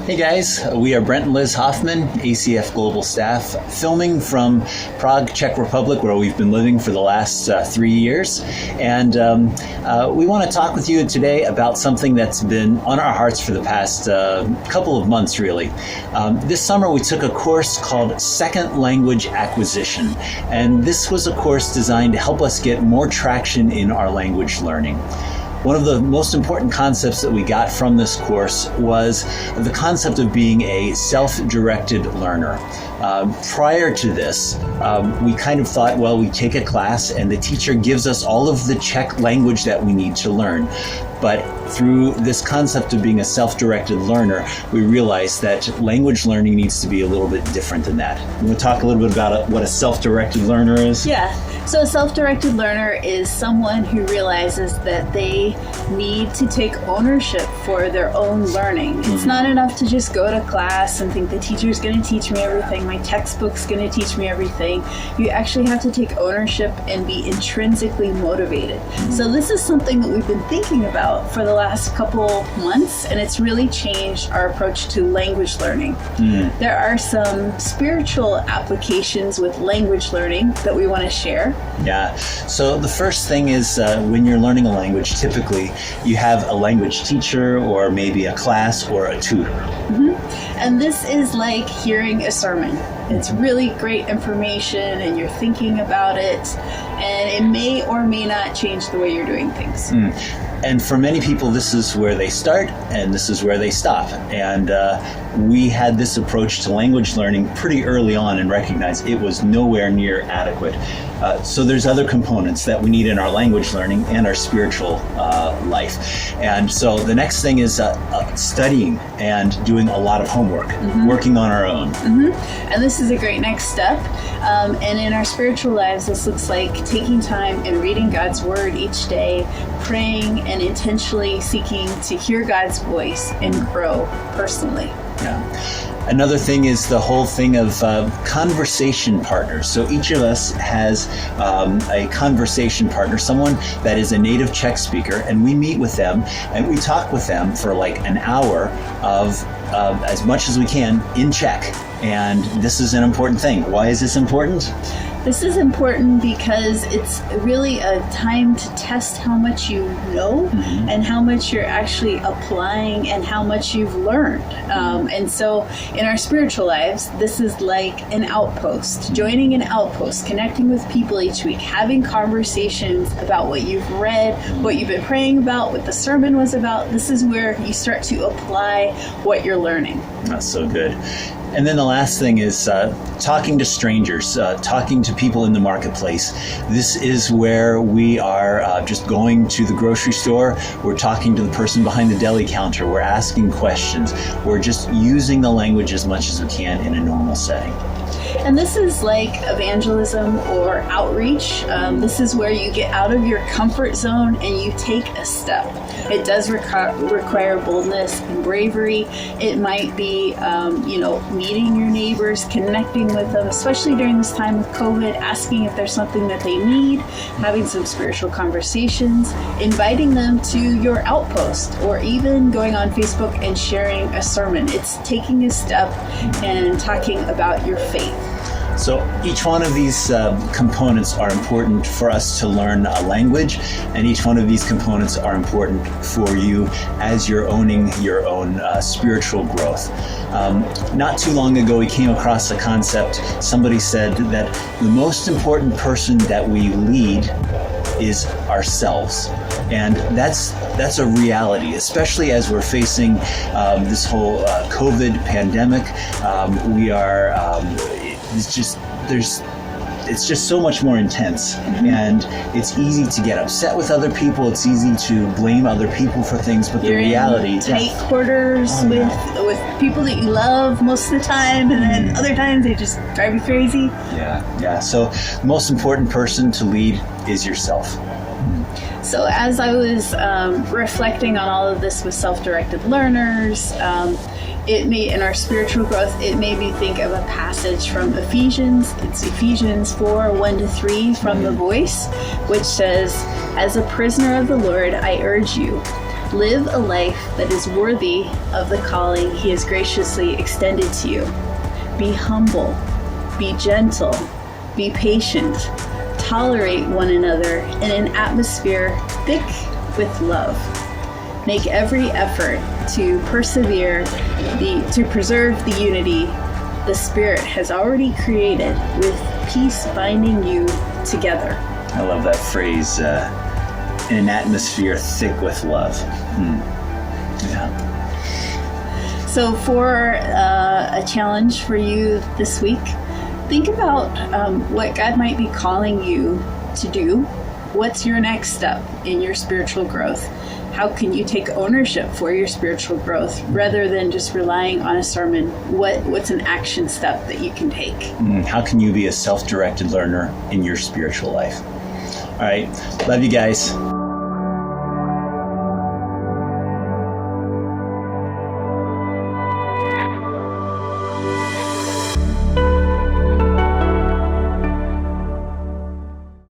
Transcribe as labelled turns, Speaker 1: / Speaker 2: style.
Speaker 1: Hey guys, we are Brent and Liz Hoffman, ACF Global Staff, filming from Prague, Czech Republic, where we've been living for the last 3 years. And we want to talk with you today about something that's been on our hearts for the past couple of months, really. This summer we took a course called Second Language Acquisition. And this was a course designed to help us get more traction in our language learning. One of the most important concepts that we got from this course was the concept of being a self-directed learner. Prior to this, we kind of thought, well, we take a class and the teacher gives us all of the Czech language that we need to learn. But through this concept of being a self-directed learner, we realized that language learning needs to be a little bit different than that. You want to talk a little bit about what a self-directed learner is?
Speaker 2: Yeah. So a self-directed learner is someone who realizes that they need to take ownership for their own learning. It's not enough to just go to class and think the teacher's going to teach me everything, my textbook's going to teach me everything. You actually have to take ownership and be intrinsically motivated. So this is something that we've been thinking about for the last couple months, and it's really changed our approach to language learning. There are some spiritual applications with language learning that we want to share.
Speaker 1: Yeah. So the first thing is when you're learning a language, typically you have a language teacher or maybe a class or a tutor.
Speaker 2: And this is like hearing a sermon. It's really great information and you're thinking about it, and it may or may not change the way you're doing things.
Speaker 1: And for many people, this is where they start and this is where they stop. And we had this approach to language learning pretty early on and recognized it was nowhere near adequate. So there's other components that we need in our language learning and our spiritual life. And so the next thing is studying and doing a lot of homework, working on our own.
Speaker 2: And this is a great next step. And in our spiritual lives, this looks like taking time and reading God's word each day, praying and intentionally seeking to hear God's voice and grow personally.
Speaker 1: Yeah. Another thing is the whole thing of conversation partners. So each of us has a conversation partner, someone that is a native Czech speaker, and we meet with them and we talk with them for like an hour of as much as we can in Czech. And this is an important thing. Why is this important?
Speaker 2: This is important because it's really a time to test how much you know and how much you're actually applying and how much you've learned. And so in our spiritual lives, this is like an outpost, joining an outpost, connecting with people each week, having conversations about what you've read, what you've been praying about, what the sermon was about. This is where you start to apply what you're learning.
Speaker 1: That's so good. And then the last thing is talking to strangers, talking to people in the marketplace. This is where we are just going to the grocery store. We're talking to the person behind the deli counter. We're asking questions. We're just using the language as much as we can in a normal setting.
Speaker 2: And this is like evangelism or outreach. This is where you get out of your comfort zone and you take a step. It does require boldness and bravery. It might be, meeting your neighbors, connecting with them, especially during this time of COVID, asking if there's something that they need, having some spiritual conversations, inviting them to your outpost, or even going on Facebook and sharing a sermon. It's taking a step and talking about your faith.
Speaker 1: So each one of these components are important for us to learn a language, and each one of these components are important for you as you're owning your own spiritual growth. Not too long ago, we came across a concept. Somebody said that the most important person that we lead is ourselves. And that's a reality, especially as we're facing this whole COVID pandemic. It's just so much more intense, and it's easy to get upset with other people. It's easy to blame other people for things, but
Speaker 2: You're
Speaker 1: the reality,
Speaker 2: in tight quarters with people that you love most of the time, and then other times they just drive you crazy.
Speaker 1: Yeah. So the most important person to lead is yourself.
Speaker 2: So as I was reflecting on all of this with self-directed learners, in our spiritual growth, it made me think of a passage from Ephesians. It's Ephesians 4:1-3 from The Voice, which says, "As a prisoner of the Lord, I urge you, Live a life that is worthy of the calling He has graciously extended to you. Be humble, be gentle, be patient, tolerate one another in an atmosphere thick with love. Make every effort to preserve the unity the Spirit has already created, with peace binding you together.
Speaker 1: I love that phrase, in an atmosphere thick with love. Yeah.
Speaker 2: So for a challenge for you this week, think about what God might be calling you to do. What's your next step in your spiritual growth? How can you take ownership for your spiritual growth rather than just relying on a sermon? What's an action step that you can take?
Speaker 1: How can you be a self-directed learner in your spiritual life? All right. Love you guys.